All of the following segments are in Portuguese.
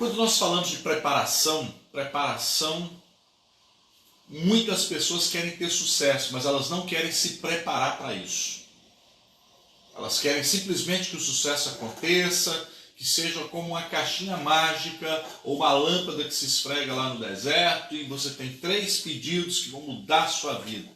Quando nós falamos de preparação, muitas pessoas querem ter sucesso, mas elas não querem se preparar para isso. Elas querem simplesmente que o sucesso aconteça, que seja como uma caixinha mágica ou uma lâmpada que se esfrega lá no deserto e você tem 3 pedidos que vão mudar a sua vida.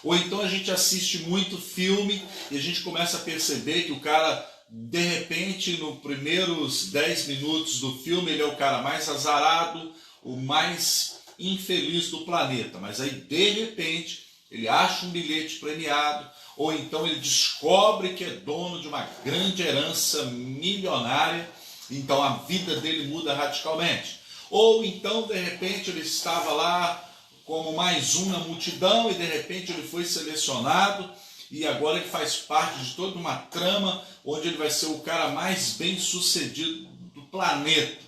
Ou então a gente assiste muito filme e a gente começa a perceber que o cara, de repente, nos primeiros 10 minutos do filme, ele é o cara mais azarado, o mais infeliz do planeta. Mas aí, de repente, ele acha um bilhete premiado, ou então ele descobre que é dono de uma grande herança milionária, então a vida dele muda radicalmente. Ou então, de repente, ele estava lá como mais um na multidão e de repente ele foi selecionado e agora ele faz parte de toda uma trama onde ele vai ser o cara mais bem sucedido do planeta.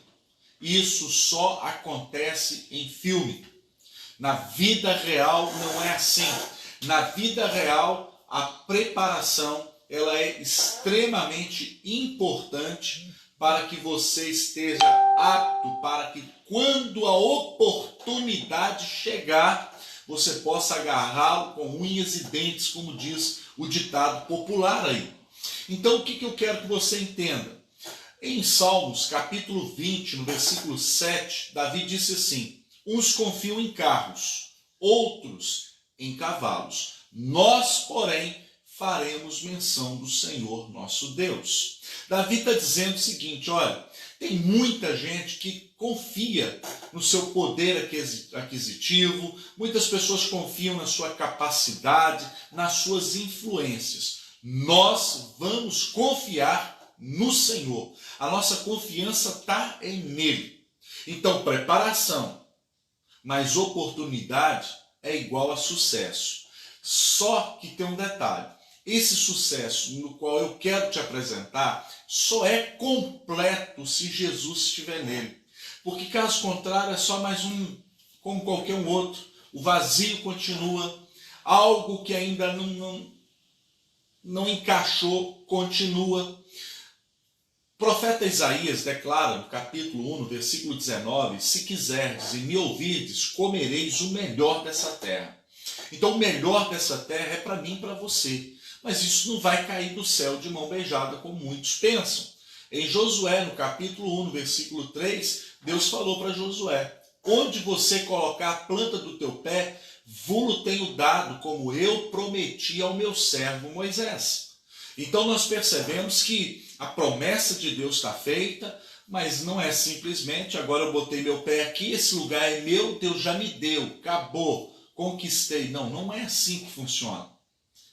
Isso só acontece em filme. Na vida real não é assim. Na vida real, a preparação ela é extremamente importante para que você esteja apto, para que quando a oportunidade chegar, você possa agarrá-lo com unhas e dentes, como diz o ditado popular aí. Então, o que eu quero que você entenda? Em Salmos, capítulo 20, no versículo 7, Davi disse assim: uns confiam em carros, outros em cavalos. Nós, porém, faremos menção do Senhor nosso Deus. Davi está dizendo o seguinte, olha, tem muita gente que confia no seu poder aquisitivo, muitas pessoas confiam na sua capacidade, nas suas influências. Nós vamos confiar no Senhor. A nossa confiança está nele. Então, preparação, mas oportunidade é igual a sucesso. Só que tem um detalhe. Esse sucesso no qual eu quero te apresentar só é completo se Jesus estiver nele. Porque caso contrário é só mais um, como qualquer um outro. O vazio continua, algo que ainda não encaixou, continua. O profeta Isaías declara no capítulo 1, no versículo 19, se quiserdes e me ouvirdes, comereis o melhor dessa terra. Então o melhor dessa terra é para mim e para você. Mas isso não vai cair do céu de mão beijada, como muitos pensam. Em Josué, no capítulo 1, no versículo 3, Deus falou para Josué: onde você colocar a planta do teu pé, vou-lo tenho dado, como eu prometi ao meu servo Moisés. Então nós percebemos que a promessa de Deus está feita, mas não é simplesmente, agora eu botei meu pé aqui, esse lugar é meu, Deus já me deu, acabou, conquistei. Não, não é assim que funciona.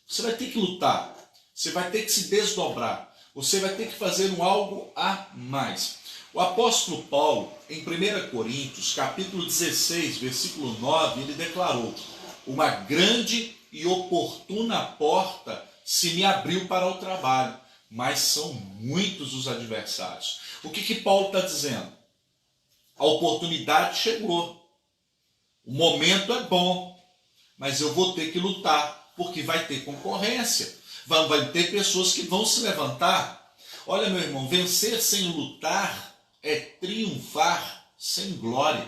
Você vai ter que lutar, você vai ter que se desdobrar, você vai ter que fazer algo a mais. O apóstolo Paulo, em 1 Coríntios, capítulo 16, versículo 9, ele declarou: uma grande e oportuna porta se me abriu para o trabalho, mas são muitos os adversários. O que Paulo está dizendo? A oportunidade chegou, o momento é bom, mas eu vou ter que lutar. Porque vai ter concorrência, vai ter pessoas que vão se levantar. Olha, meu irmão, vencer sem lutar é triunfar sem glória.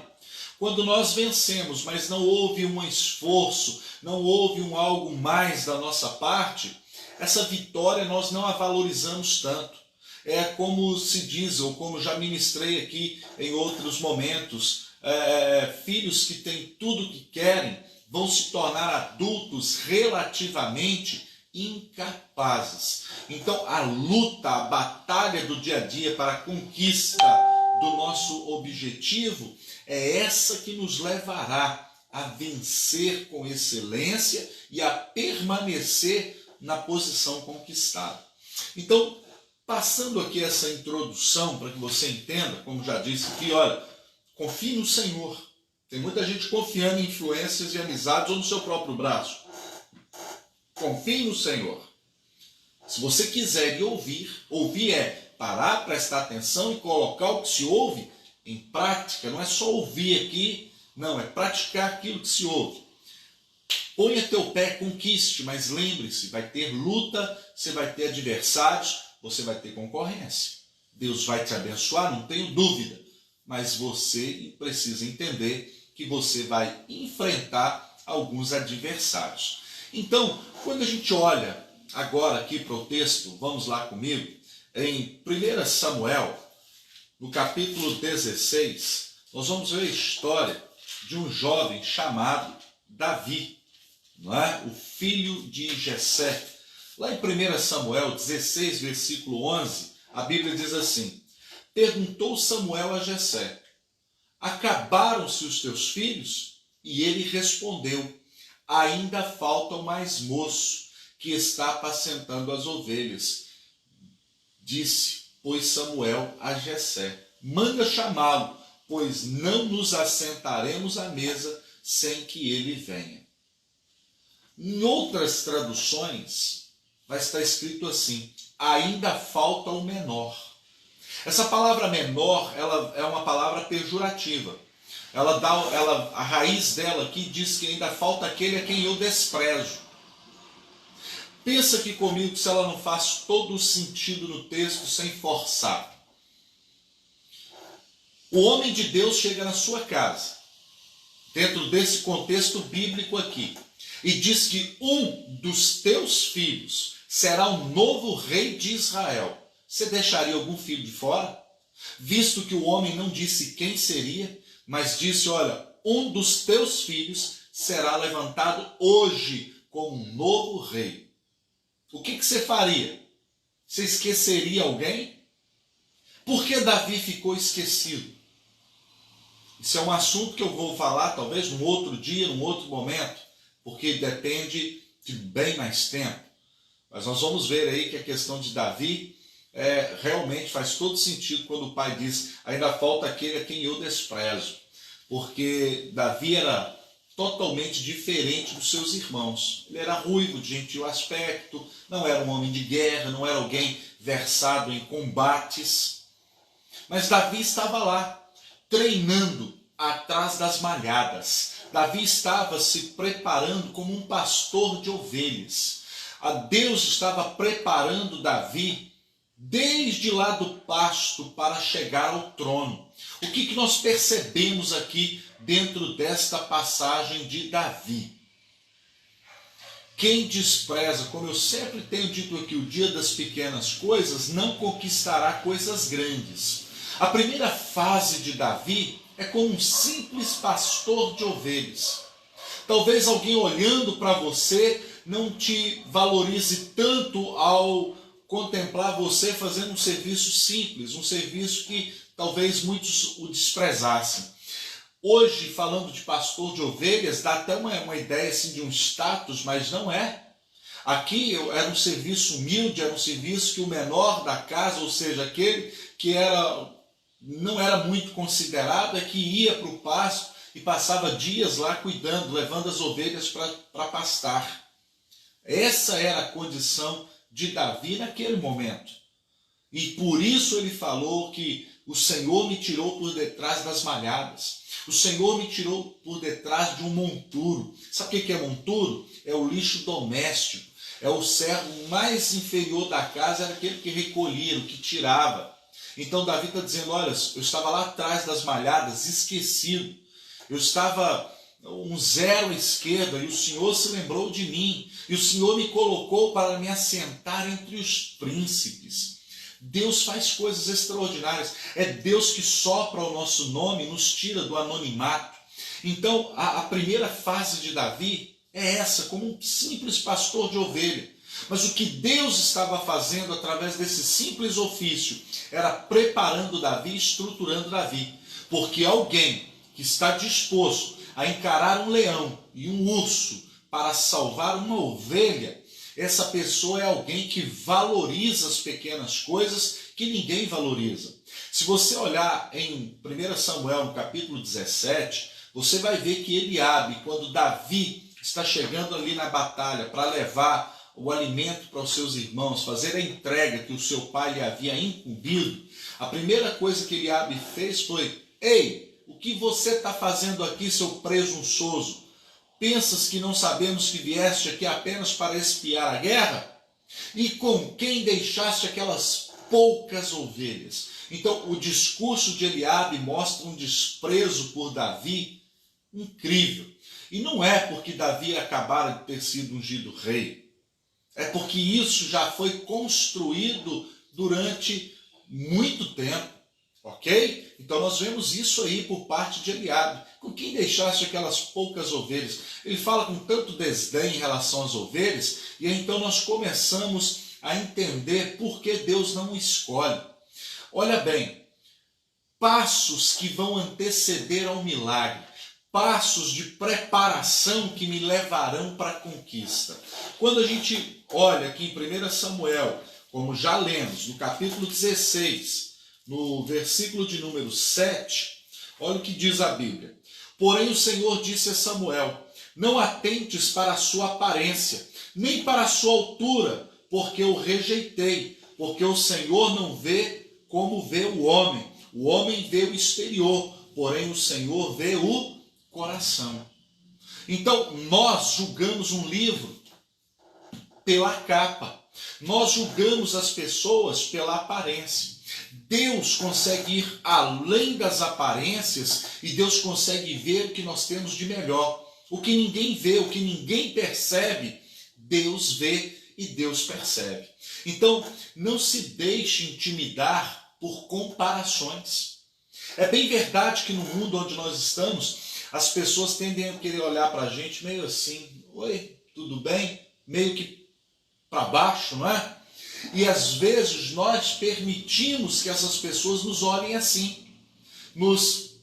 Quando nós vencemos, mas não houve um esforço, não houve algo mais da nossa parte, essa vitória nós não a valorizamos tanto. É como se diz, ou como já ministrei aqui em outros momentos, filhos que têm tudo o que querem, vão se tornar adultos relativamente incapazes. Então, a luta, a batalha do dia a dia para a conquista do nosso objetivo é essa que nos levará a vencer com excelência e a permanecer na posição conquistada. Então, passando aqui essa introdução para que você entenda, como já disse aqui, olha, confie no Senhor. Tem muita gente confiando em influências e amizades ou no seu próprio braço. Confie no Senhor. Se você quiser ouvir é parar, prestar atenção e colocar o que se ouve em prática. Não é só ouvir aqui, não, é praticar aquilo que se ouve. Ponha teu pé, conquiste, mas lembre-se, vai ter luta, você vai ter adversários, você vai ter concorrência. Deus vai te abençoar, não tenho dúvida. mas você precisa entender que você vai enfrentar alguns adversários. Então, quando a gente olha agora aqui para o texto, vamos lá comigo, em 1 Samuel, no capítulo 16, nós vamos ver a história de um jovem chamado Davi, não é? O filho de Jessé. Lá em 1 Samuel 16, versículo 11, a Bíblia diz assim: perguntou Samuel a Jessé: acabaram-se os teus filhos? E ele respondeu: ainda falta o mais moço, que está apacentando as ovelhas. Disse, pois, Samuel a Jessé: manda chamá-lo, pois não nos assentaremos à mesa sem que ele venha. Em outras traduções, vai estar escrito assim: ainda falta o menor. Essa palavra menor, ela é uma palavra pejorativa. A raiz dela aqui diz que ainda falta aquele a quem eu desprezo. Pensa aqui comigo se ela não faz todo o sentido no texto sem forçar. O homem de Deus chega na sua casa, dentro desse contexto bíblico aqui, e diz que um dos teus filhos será o novo rei de Israel. Você deixaria algum filho de fora? Visto que o homem não disse quem seria, mas disse: olha, um dos teus filhos será levantado hoje como um novo rei. O que você faria? Você esqueceria alguém? Por que Davi ficou esquecido? Isso é um assunto que eu vou falar talvez num outro dia, num outro momento, porque depende de bem mais tempo. Mas nós vamos ver aí que a questão de Davi realmente faz todo sentido quando o pai diz: ainda falta aquele a quem eu desprezo. Porque Davi era totalmente diferente dos seus irmãos. Ele era ruivo, de gentil aspecto, não era um homem de guerra, não era alguém versado em combates. Mas Davi estava lá, treinando atrás das malhadas. Davi estava se preparando como um pastor de ovelhas. Deus estava preparando Davi desde lá do pasto para chegar ao trono. O que nós percebemos aqui dentro desta passagem de Davi? Quem despreza, como eu sempre tenho dito aqui, o dia das pequenas coisas, não conquistará coisas grandes. A primeira fase de Davi é como um simples pastor de ovelhas. Talvez alguém olhando para você não te valorize tanto ao contemplar você fazendo um serviço simples, um serviço que talvez muitos o desprezassem. Hoje, falando de pastor de ovelhas, dá até uma ideia assim, de um status, mas não é. Aqui era um serviço humilde, era um serviço que o menor da casa, ou seja, aquele que não era muito considerado, é que ia para o pasto e passava dias lá cuidando, levando as ovelhas para pastar. Essa era a condição de Davi naquele momento. E por isso ele falou que o Senhor me tirou por detrás das malhadas. O Senhor me tirou por detrás de um monturo. Sabe o que é monturo? É o lixo doméstico. É o servo mais inferior da casa, era aquele que recolhia, o que tirava. Então Davi está dizendo: olha, eu estava lá atrás das malhadas, esquecido. Eu estava um zero à esquerda e o Senhor se lembrou de mim. E o Senhor me colocou para me assentar entre os príncipes. Deus faz coisas extraordinárias. É Deus que sopra o nosso nome e nos tira do anonimato. Então, a primeira fase de Davi é essa, como um simples pastor de ovelha. Mas o que Deus estava fazendo através desse simples ofício era preparando Davi, estruturando Davi. Porque alguém que está disposto a encarar um leão e um urso para salvar uma ovelha, essa pessoa é alguém que valoriza as pequenas coisas que ninguém valoriza. Se você olhar em 1 Samuel, no capítulo 17, você vai ver que Eliabe, quando Davi está chegando ali na batalha para levar o alimento para os seus irmãos, fazer a entrega que o seu pai lhe havia incumbido, a primeira coisa que Eliabe fez foi: ei, o que você está fazendo aqui, seu presunçoso? Pensas que não sabemos que vieste aqui apenas para espiar a guerra? E com quem deixaste aquelas poucas ovelhas. Então, o discurso de Eliabe mostra um desprezo por Davi incrível. E não é porque Davi acabara de ter sido ungido rei. É porque isso já foi construído durante muito tempo. Ok? Então nós vemos isso aí por parte de Eliabe. Com quem deixaste aquelas poucas ovelhas? Ele fala com tanto desdém em relação às ovelhas, e aí então nós começamos a entender por que Deus não o escolhe. Olha bem, passos que vão anteceder ao milagre, passos de preparação que me levarão para a conquista. Quando a gente olha aqui em 1 Samuel, como já lemos, no capítulo 16, no versículo de número 7, olha o que diz a Bíblia. Porém o Senhor disse a Samuel, não atentes para a sua aparência, nem para a sua altura, porque eu rejeitei, porque o Senhor não vê como vê o homem vê o exterior, porém o Senhor vê o coração. Então nós julgamos um livro pela capa, nós julgamos as pessoas pela aparência. Deus consegue ir além das aparências e Deus consegue ver o que nós temos de melhor. O que ninguém vê, o que ninguém percebe, Deus vê e Deus percebe. Então, não se deixe intimidar por comparações. É bem verdade que no mundo onde nós estamos, as pessoas tendem a querer olhar para a gente meio assim, oi, tudo bem? Meio que para baixo, não é? E às vezes nós permitimos que essas pessoas nos olhem assim, nos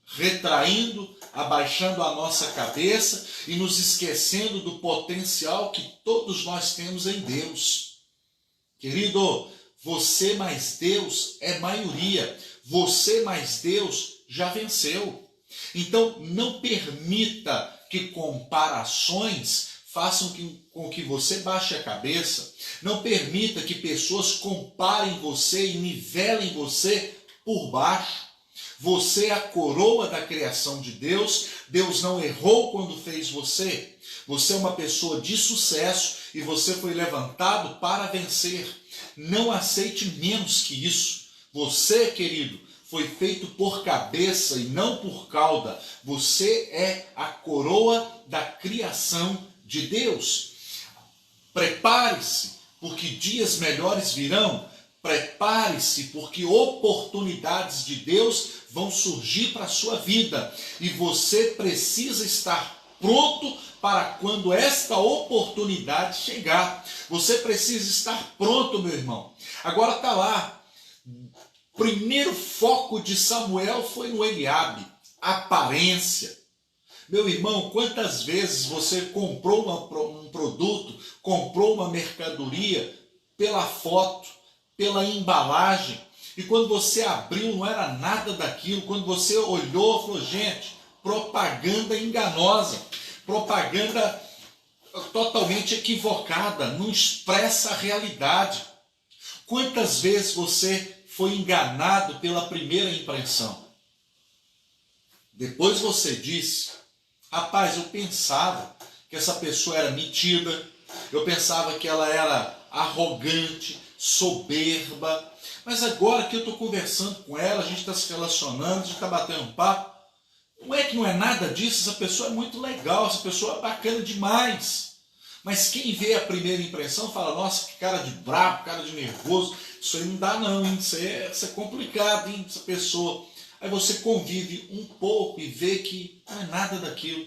retraindo, abaixando a nossa cabeça e nos esquecendo do potencial que todos nós temos em Deus. Querido, você mais Deus é maioria, você mais Deus já venceu. Então não permita que comparações façam com que você baixe a cabeça. Não permita que pessoas comparem você e nivelem você por baixo. Você é a coroa da criação de Deus. Deus não errou quando fez você. Você é uma pessoa de sucesso e você foi levantado para vencer. Não aceite menos que isso. Você, querido, foi feito por cabeça e não por cauda. Você é a coroa da criação de Deus. Prepare-se, porque dias melhores virão. Prepare-se, porque oportunidades de Deus vão surgir para a sua vida. E você precisa estar pronto para quando esta oportunidade chegar. Você precisa estar pronto, meu irmão. Agora está lá. Primeiro foco de Samuel foi no Eliabe. Aparência. Meu irmão, quantas vezes você comprou um produto, comprou uma mercadoria pela foto, pela embalagem, e quando você abriu não era nada daquilo, quando você olhou, falou, gente, propaganda enganosa, propaganda totalmente equivocada, não expressa a realidade. Quantas vezes você foi enganado pela primeira impressão? Depois você disse, rapaz, eu pensava que essa pessoa era metida, eu pensava que ela era arrogante, soberba, mas agora que eu estou conversando com ela, a gente está se relacionando, a gente está batendo um papo, não é que não é nada disso, essa pessoa é muito legal, essa pessoa é bacana demais. Mas quem vê a primeira impressão fala, nossa, que cara de brabo, cara de nervoso, isso aí não dá não, hein? Isso é complicado, hein? Essa pessoa. Aí você convive um pouco e vê que não é nada daquilo.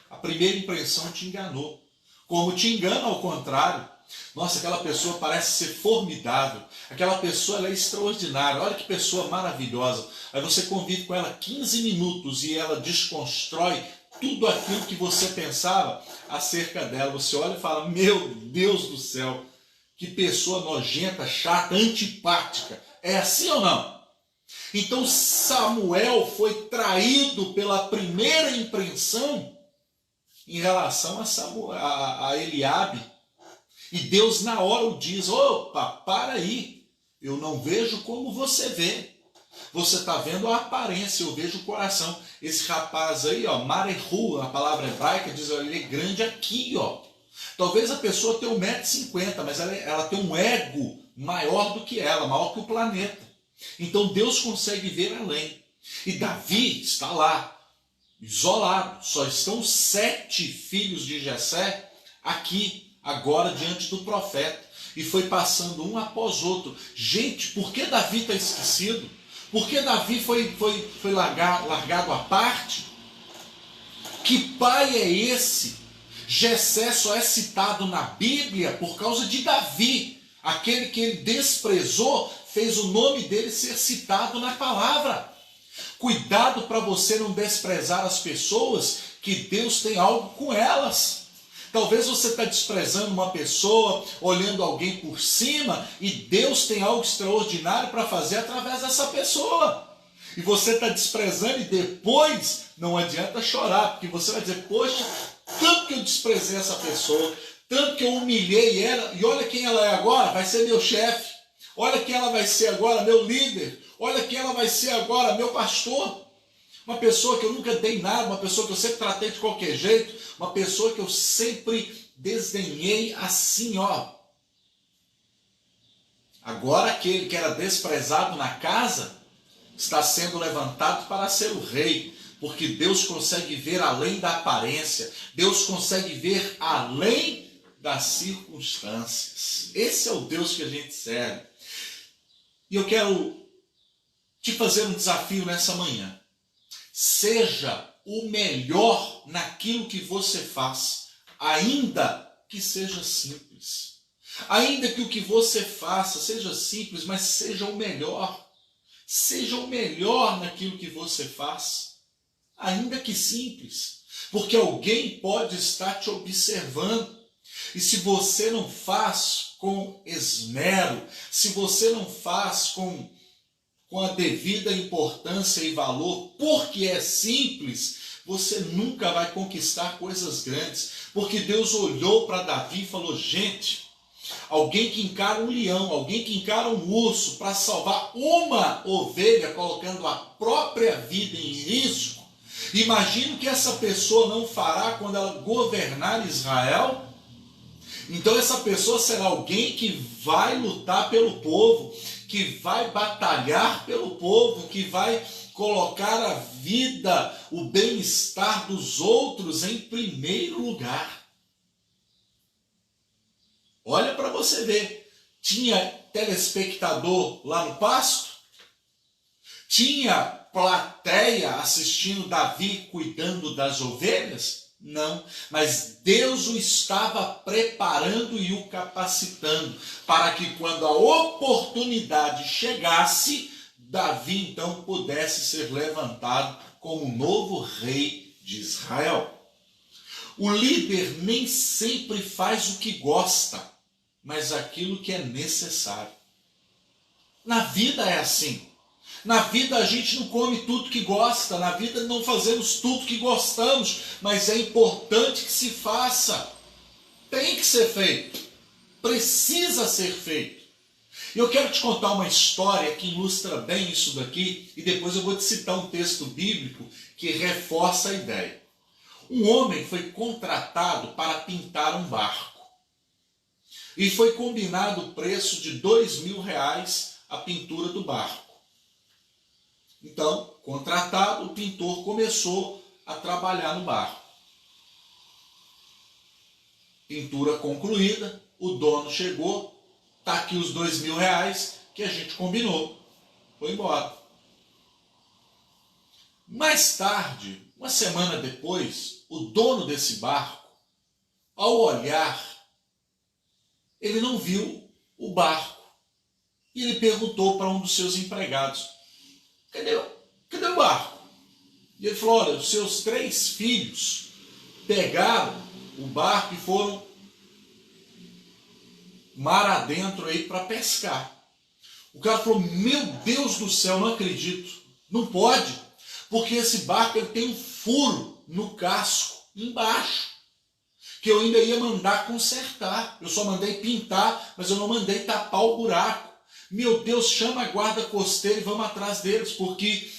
A primeira impressão te enganou. Como te engana ao contrário. Nossa, aquela pessoa parece ser formidável. Aquela pessoa ela é extraordinária. Olha que pessoa maravilhosa. Aí você convive com ela 15 minutos e ela desconstrói tudo aquilo que você pensava acerca dela. Você olha e fala, meu Deus do céu, que pessoa nojenta, chata, antipática. É assim ou não? Então Samuel foi traído pela primeira impressão em relação a Eliabe. E Deus na hora o diz, opa, para aí, eu não vejo como você vê. Você está vendo a aparência, eu vejo o coração. Esse rapaz aí, ó, Marehu, a palavra hebraica, diz, ó, ele é grande aqui, ó. Talvez a pessoa tenha 1,50 m, mas ela tem um ego maior do que ela, maior que o planeta. Então Deus consegue ver além. E Davi está lá, isolado. Só estão 7 filhos de Jessé aqui, agora, diante do profeta. E foi passando um após outro. Gente, por que Davi está esquecido? Por que Davi foi largado à parte? Que pai é esse? Jessé só é citado na Bíblia por causa de Davi. Aquele que ele desprezou, fez o nome dele ser citado na palavra. Cuidado para você não desprezar as pessoas, que Deus tem algo com elas. Talvez você está desprezando uma pessoa, olhando alguém por cima, e Deus tem algo extraordinário para fazer através dessa pessoa. E você está desprezando e depois não adianta chorar, porque você vai dizer, poxa, tanto que eu desprezei essa pessoa, tanto que eu humilhei ela, e olha quem ela é agora, vai ser meu chefe. Olha quem ela vai ser agora, meu líder. Olha quem ela vai ser agora, meu pastor. Uma pessoa que eu nunca dei nada, uma pessoa que eu sempre tratei de qualquer jeito, uma pessoa que eu sempre desdenhei assim, ó. Agora aquele que era desprezado na casa está sendo levantado para ser o rei, porque Deus consegue ver além da aparência, Deus consegue ver além das circunstâncias. Esse é o Deus que a gente serve. E eu quero te fazer um desafio nessa manhã. Seja o melhor naquilo que você faz, ainda que seja simples. Ainda que o que você faça seja simples, mas seja o melhor. Seja o melhor naquilo que você faz, ainda que simples. Porque alguém pode estar te observando. E se você não faz com esmero, se você não faz com a devida importância e valor, porque é simples, você nunca vai conquistar coisas grandes. Porque Deus olhou para Davi e falou, gente, alguém que encara um leão, alguém que encara um urso para salvar uma ovelha, colocando a própria vida em risco, imagino que essa pessoa não fará quando ela governar Israel. Então essa pessoa será alguém que vai lutar pelo povo, que vai batalhar pelo povo, que vai colocar a vida, o bem-estar dos outros em primeiro lugar. Olha para você ver, tinha telespectador lá no pasto? Tinha plateia assistindo Davi cuidando das ovelhas? Não, mas Deus o estava preparando e o capacitando para que quando a oportunidade chegasse, Davi então pudesse ser levantado como novo rei de Israel. O líder nem sempre faz o que gosta, mas aquilo que é necessário. Na vida é assim. Na vida a gente não come tudo que gosta, na vida não fazemos tudo que gostamos, mas é importante que se faça. Tem que ser feito. Precisa ser feito. E eu quero te contar uma história que ilustra bem isso daqui, e depois eu vou te citar um texto bíblico que reforça a ideia. Um homem foi contratado para pintar um barco. E foi combinado o preço de R$2.000 a pintura do barco. Então, contratado, o pintor começou a trabalhar no barco. Pintura concluída, o dono chegou, está aqui os R$2.000 que a gente combinou. Foi embora. Mais tarde, uma semana depois, o dono desse barco, ao olhar, ele não viu o barco. E ele perguntou para um dos seus empregados, cadê o barco? E ele falou, olha, os seus 3 filhos pegaram o barco e foram mar adentro aí para pescar. O cara falou, meu Deus do céu, não acredito. Não pode, porque esse barco ele tem um furo no casco, embaixo, que eu ainda ia mandar consertar. Eu só mandei pintar, mas eu não mandei tapar o buraco. Meu Deus, chama a guarda costeira e vamos atrás deles, porque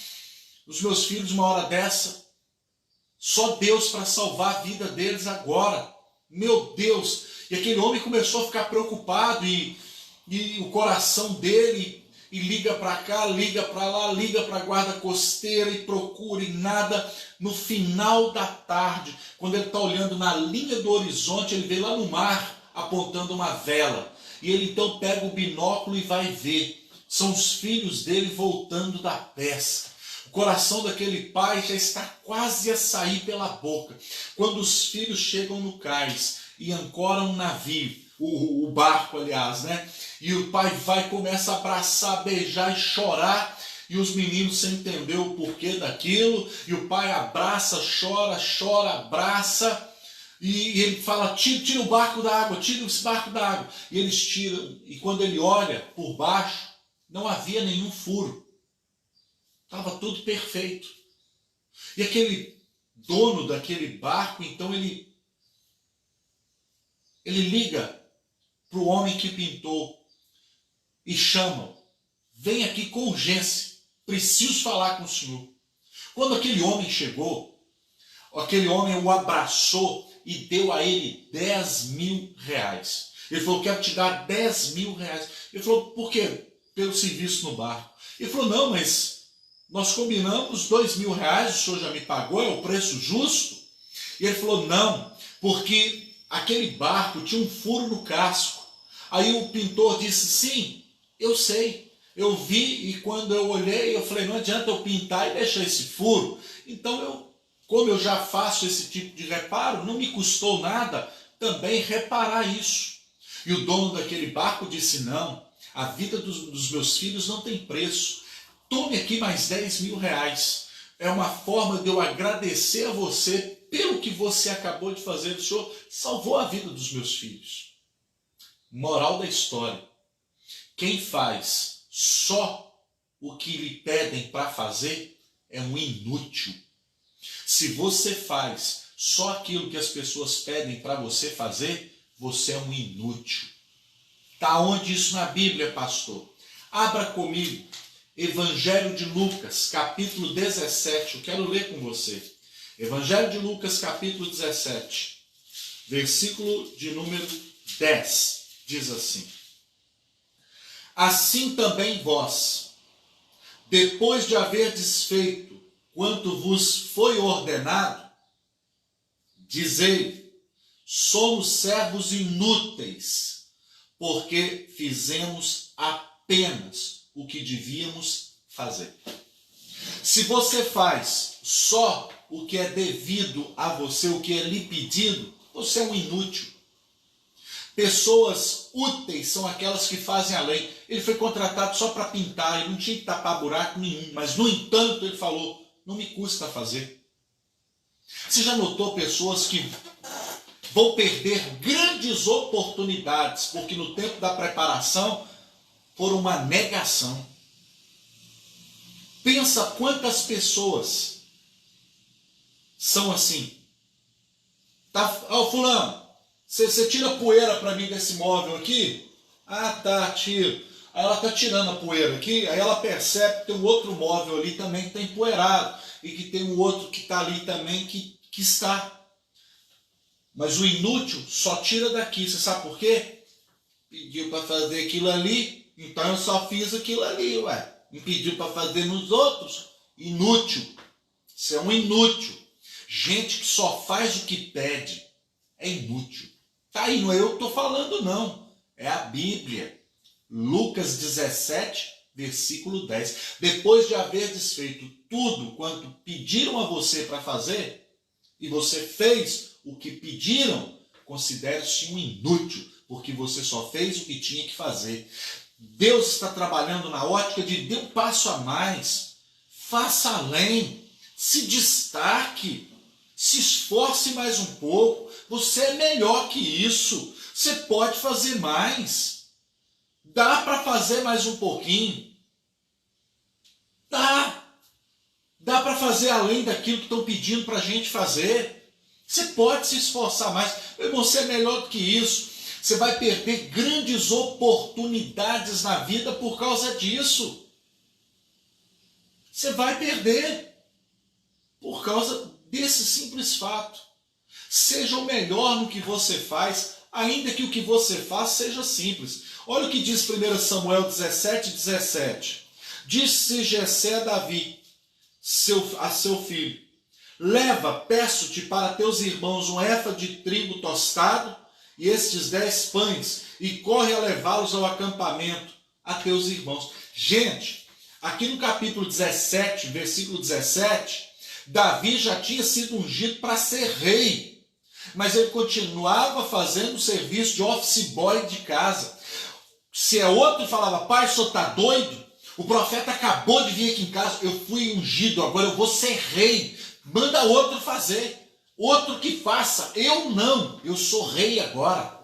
os meus filhos, uma hora dessa, só Deus para salvar a vida deles agora. Meu Deus! E aquele homem começou a ficar preocupado e e o coração dele, e liga para cá, liga para lá, liga para a guarda costeira e procura e nada. No final da tarde, quando ele está olhando na linha do horizonte, ele vê lá no mar apontando uma vela. E ele então pega o binóculo e vai ver. São os filhos dele voltando da pesca. O coração daquele pai já está quase a sair pela boca. Quando os filhos chegam no cais e ancoram um navio, o barco, aliás, né? E o pai vai, começa a abraçar, beijar e chorar. E os meninos sem entender o porquê daquilo. E o pai abraça, chora, chora, abraça. E ele fala, tira o barco da água, tira esse barco da água. E eles tiram. E quando ele olha por baixo, não havia nenhum furo. Estava tudo perfeito. E aquele dono daquele barco, então ele liga para o homem que pintou e chama-o. Vem aqui com urgência, preciso falar com o senhor. Quando aquele homem chegou, aquele homem o abraçou e deu a ele 10 mil reais. Ele falou, quero te dar 10 mil reais. Ele falou, por quê? Pelo serviço no barco. Ele falou, não, mas nós combinamos 2 mil reais, o senhor já me pagou, é o preço justo? E ele falou, não, porque aquele barco tinha um furo no casco. Aí o pintor disse, sim, eu sei, eu vi e quando eu olhei, eu falei, não adianta eu pintar e deixar esse furo. Então, como eu já faço esse tipo de reparo, não me custou nada também reparar isso. E o dono daquele barco disse, não, a vida dos meus filhos não tem preço. Tome aqui mais 10 mil reais. É uma forma de eu agradecer a você pelo que você acabou de fazer. O senhor salvou a vida dos meus filhos. Moral da história. Quem faz só o que lhe pedem para fazer é um inútil. Se você faz só aquilo que as pessoas pedem para você fazer, você é um inútil. Está onde isso na Bíblia, pastor? Abra comigo. Evangelho de Lucas, capítulo 17. Eu quero ler com você. Evangelho de Lucas, capítulo 17. Versículo de número 10. Diz assim. Assim também vós, depois de haver desfeito quanto vos foi ordenado, dizei, somos servos inúteis, porque fizemos apenas o que devíamos fazer. Se você faz só o que é devido a você, o que é lhe pedido, você é um inútil. Pessoas úteis são aquelas que fazem além. Ele foi contratado só para pintar, ele não tinha que tapar buraco nenhum, mas no entanto ele falou, não me custa fazer. Você já notou pessoas que vão perder grandes oportunidades, porque no tempo da preparação foram uma negação. Pensa quantas pessoas são assim. Fulano, você tira poeira para mim desse móvel aqui? Ah, tá, tiro. Aí ela está tirando a poeira aqui, aí ela percebe que tem um outro móvel ali também que está empoeirado, e que tem um outro que está ali também que está. Mas o inútil só tira daqui. Você sabe por quê? Pediu para fazer aquilo ali, então eu só fiz aquilo ali, ué. Me pediu para fazer nos outros, inútil. Você é um inútil. Gente que só faz o que pede é inútil. Tá aí, não é eu que estou falando, não. É a Bíblia. Lucas 17, versículo 10. Depois de haver desfeito tudo quanto pediram a você para fazer, e você fez o que pediram, considere-se um inútil, porque você só fez o que tinha que fazer. Deus está trabalhando na ótica de dê um passo a mais, faça além, se destaque, se esforce mais um pouco. Você é melhor que isso, você pode fazer mais. Dá para fazer mais um pouquinho. Dá para fazer além daquilo que estão pedindo para a gente fazer. Você pode se esforçar mais. Você é melhor do que isso. Você vai perder grandes oportunidades na vida por causa disso. Você vai perder por causa desse simples fato. Seja o melhor no que você faz, ainda que o que você faz seja simples. Olha o que diz 1 Samuel 17:17. Disse Jessé a Davi, a seu filho: leva, peço-te, para teus irmãos um efa de trigo tostado e estes 10 pães, e corre a levá-los ao acampamento, a teus irmãos. Gente, aqui no capítulo 17, versículo 17, Davi já tinha sido ungido para ser rei, mas ele continuava fazendo o serviço de office boy de casa. Se é outro, falava: pai, o senhor está doido? O profeta acabou de vir aqui em casa, eu fui ungido, agora eu vou ser rei. Manda outro fazer, outro que faça, eu não, eu sou rei agora.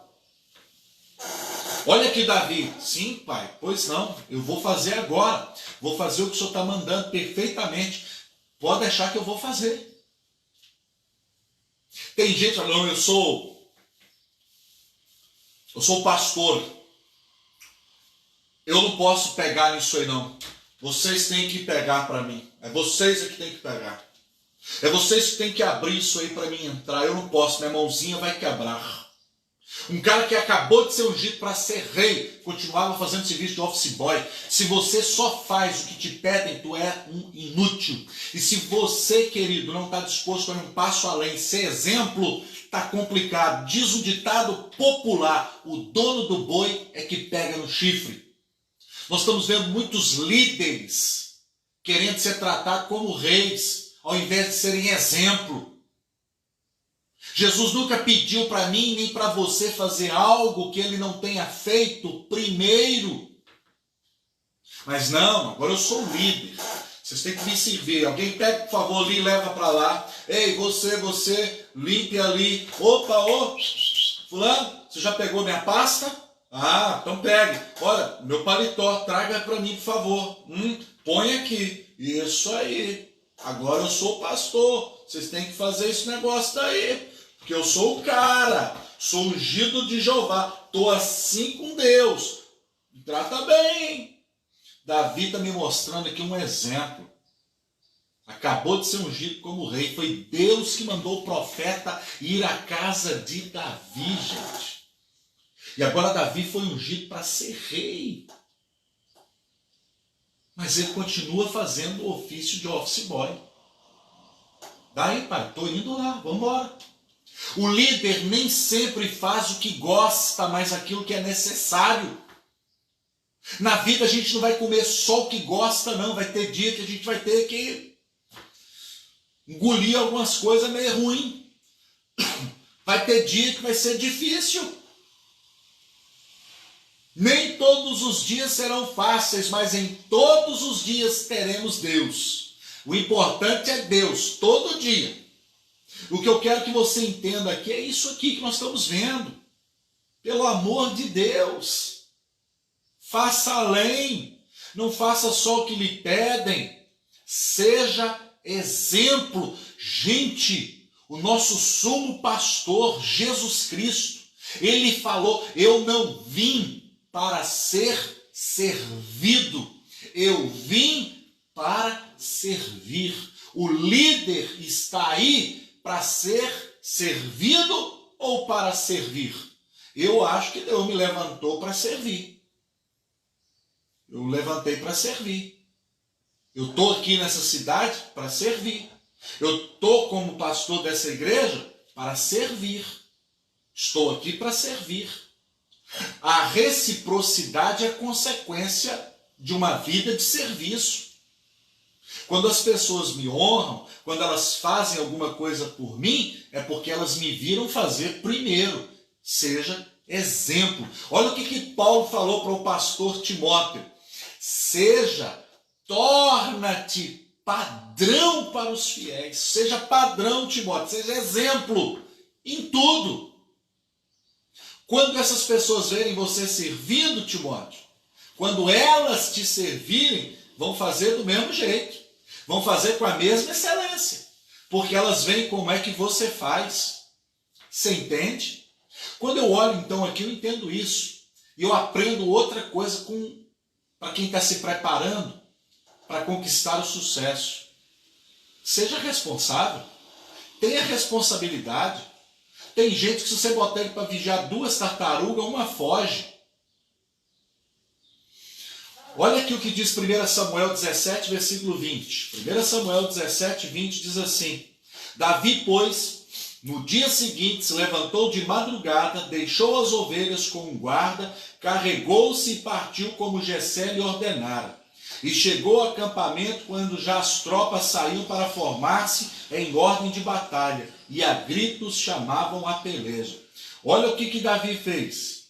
Olha aqui Davi: sim, pai, pois não, eu vou fazer agora, vou fazer o que o senhor está mandando perfeitamente, pode deixar que eu vou fazer. Tem gente falando: não, eu sou pastor, eu não posso pegar nisso aí não, vocês têm que pegar para mim, é vocês que têm que pegar. É vocês que têm que abrir isso aí para mim entrar. Eu não posso, minha mãozinha vai quebrar. Um cara que acabou de ser ungido para ser rei, continuava fazendo serviço de office boy. Se você só faz o que te pedem, tu é um inútil. E se você, querido, não está disposto a ir um passo além, ser exemplo, está complicado. Diz um ditado popular: o dono do boi é que pega no chifre. Nós estamos vendo muitos líderes querendo ser tratados como reis, ao invés de serem exemplo. Jesus nunca pediu para mim nem para você fazer algo que ele não tenha feito primeiro. Mas não, agora eu sou líder. Vocês têm que me servir. Alguém pega, por favor, ali e leva para lá. Ei, você, limpe ali. Opa, fulano, você já pegou minha pasta? Ah, então pegue. Olha, meu paletó, traga para mim, por favor. Põe aqui. Isso aí. Agora eu sou pastor, vocês têm que fazer esse negócio daí, porque eu sou o cara, sou ungido de Jeová, estou assim com Deus, me trata bem. Davi está me mostrando aqui um exemplo, acabou de ser ungido como rei, foi Deus que mandou o profeta ir à casa de Davi, gente. E agora Davi foi ungido para ser rei. Mas ele continua fazendo o ofício de office boy. Daí, pai, estou indo lá, vamos embora. O líder nem sempre faz o que gosta, mas aquilo que é necessário. Na vida a gente não vai comer só o que gosta, não. Vai ter dia que a gente vai ter que engolir algumas coisas meio ruins. Vai ter dia que vai ser difícil. Nem todos os dias serão fáceis, mas em todos os dias teremos Deus. O importante é Deus, todo dia. O que eu quero que você entenda aqui é isso aqui que nós estamos vendo. Pelo amor de Deus, faça além. Não faça só o que lhe pedem. Seja exemplo. Gente, o nosso sumo pastor, Jesus Cristo, ele falou: eu não vim para ser servido, eu vim para servir. O líder está aí para ser servido ou para servir? Eu acho que Deus me levantou para servir. Eu levantei para servir. Eu estou aqui nessa cidade para servir. Eu estou como pastor dessa igreja para servir. Estou aqui para servir. A reciprocidade é consequência de uma vida de serviço. Quando as pessoas me honram, quando elas fazem alguma coisa por mim, é porque elas me viram fazer primeiro. Seja exemplo. Olha o que Paulo falou para o pastor Timóteo. Torna-te padrão para os fiéis. Seja padrão, Timóteo. Seja exemplo em tudo. Quando essas pessoas verem você servindo, Timóteo, quando elas te servirem, vão fazer do mesmo jeito. Vão fazer com a mesma excelência. Porque elas veem como é que você faz. Você entende? Quando eu olho então aqui, eu entendo isso. E eu aprendo outra coisa para quem está se preparando para conquistar o sucesso. Seja responsável. Tenha responsabilidade. Tem gente que se você botar ele para vigiar 2 tartarugas, uma foge. Olha aqui o que diz 1 Samuel 17, versículo 20. 1 Samuel 17, 20 diz assim: Davi, pois, no dia seguinte se levantou de madrugada, deixou as ovelhas com um guarda, carregou-se e partiu como Jessé lhe ordenara. E chegou ao acampamento quando já as tropas saíam para formar-se em ordem de batalha, e a gritos chamavam a peleja. Olha o que Davi fez.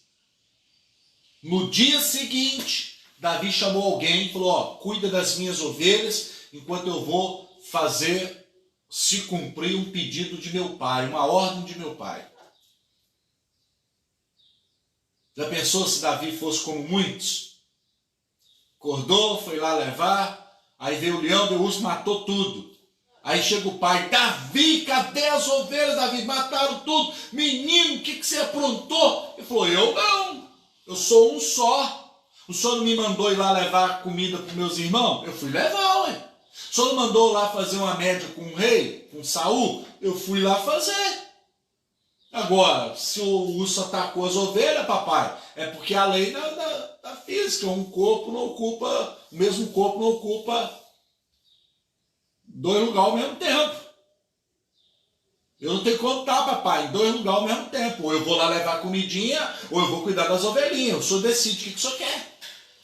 No dia seguinte, Davi chamou alguém e falou: ó, cuida das minhas ovelhas, enquanto eu vou fazer se cumprir um pedido de meu pai, uma ordem de meu pai. Já pensou se Davi fosse como muitos? Acordou, foi lá levar, aí veio o leão, deu urso, matou tudo. Aí chega o pai: Davi, cadê as ovelhas, Davi? Mataram tudo. Menino, o que você aprontou? Ele falou: eu não, eu sou um só. O senhor não me mandou ir lá levar comida para os meus irmãos? Eu fui levar, ué. O senhor não mandou lá fazer uma média com o rei, com Saul? Eu fui lá fazer. Agora, se o urso atacou as ovelhas, papai, é porque a lei da física, um corpo não ocupa, o mesmo corpo não ocupa dois lugares ao mesmo tempo. Eu não tenho como estar, papai, em dois lugares ao mesmo tempo. Ou eu vou lá levar comidinha, ou eu vou cuidar das ovelhinhas. O senhor decide o que o senhor quer.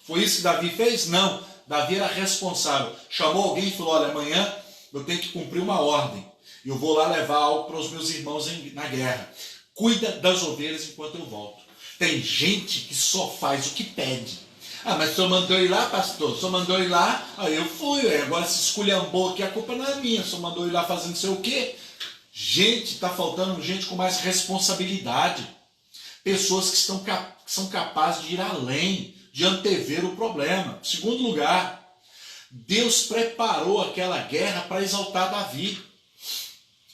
Foi isso que Davi fez? Não. Davi era responsável. Chamou alguém e falou: olha, amanhã eu tenho que cumprir uma ordem. Eu vou lá levar algo para os meus irmãos na guerra. Cuida das ovelhas enquanto eu volto. Tem gente que só faz o que pede. Ah, mas o senhor mandou ir lá, pastor? O senhor mandou ir lá? Aí eu fui. Agora se esculhambou aqui, a culpa não é minha. O senhor mandou ir lá fazendo não sei o quê. Gente, está faltando gente com mais responsabilidade. Pessoas que são capazes de ir além, de antever o problema. Segundo lugar, Deus preparou aquela guerra para exaltar Davi.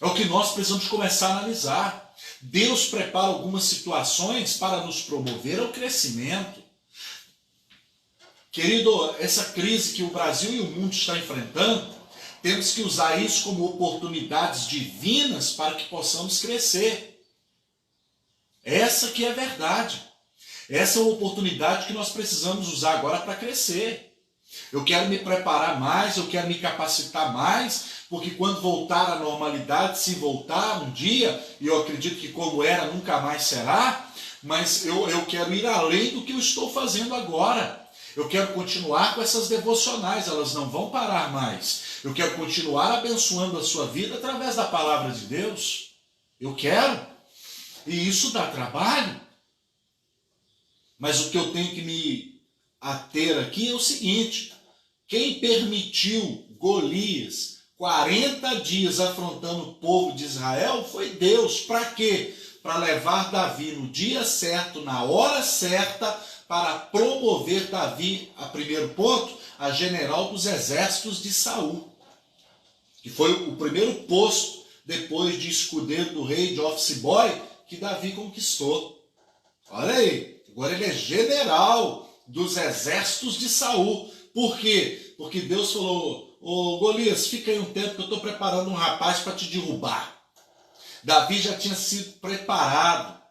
É o que nós precisamos começar a analisar. Deus prepara algumas situações para nos promover ao crescimento. Querido, essa crise que o Brasil e o mundo estão enfrentando, temos que usar isso como oportunidades divinas para que possamos crescer. Essa que é a verdade. Essa é uma oportunidade que nós precisamos usar agora para crescer. Eu quero me preparar mais, eu quero me capacitar mais, porque quando voltar à normalidade, se voltar um dia, e eu acredito que como era, nunca mais será, mas eu quero ir além do que eu estou fazendo agora. Eu quero continuar com essas devocionais, elas não vão parar mais. Eu quero continuar abençoando a sua vida através da palavra de Deus. Eu quero. E isso dá trabalho. Mas o que eu tenho que me ater aqui é o seguinte: quem permitiu Golias 40 dias afrontando o povo de Israel foi Deus. Para quê? Para levar Davi no dia certo, na hora certa, para promover Davi, a primeiro ponto, a general dos exércitos de Saul, que foi o primeiro posto, depois de escudeiro do rei, de office boy, que Davi conquistou. Olha aí, agora ele é general dos exércitos de Saul. Por quê? Porque Deus falou: ô Golias, fica aí um tempo que eu estou preparando um rapaz para te derrubar. Davi já tinha sido preparado.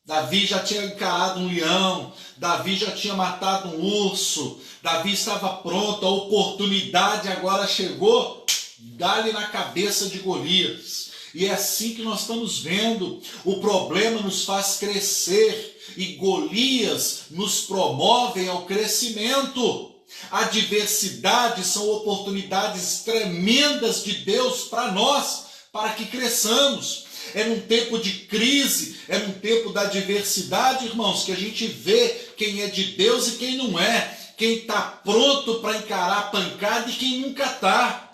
Davi já tinha encarado um leão. Davi já tinha matado um urso. Davi estava pronto, a oportunidade agora chegou. Dá-lhe na cabeça de Golias. E é assim que nós estamos vendo. O problema nos faz crescer e Golias nos promove ao crescimento. Adversidades são oportunidades tremendas de Deus para nós, para que cresçamos. É num tempo de crise, é num tempo da adversidade, irmãos, que a gente vê quem é de Deus e quem não é. Quem está pronto para encarar a pancada e quem nunca está.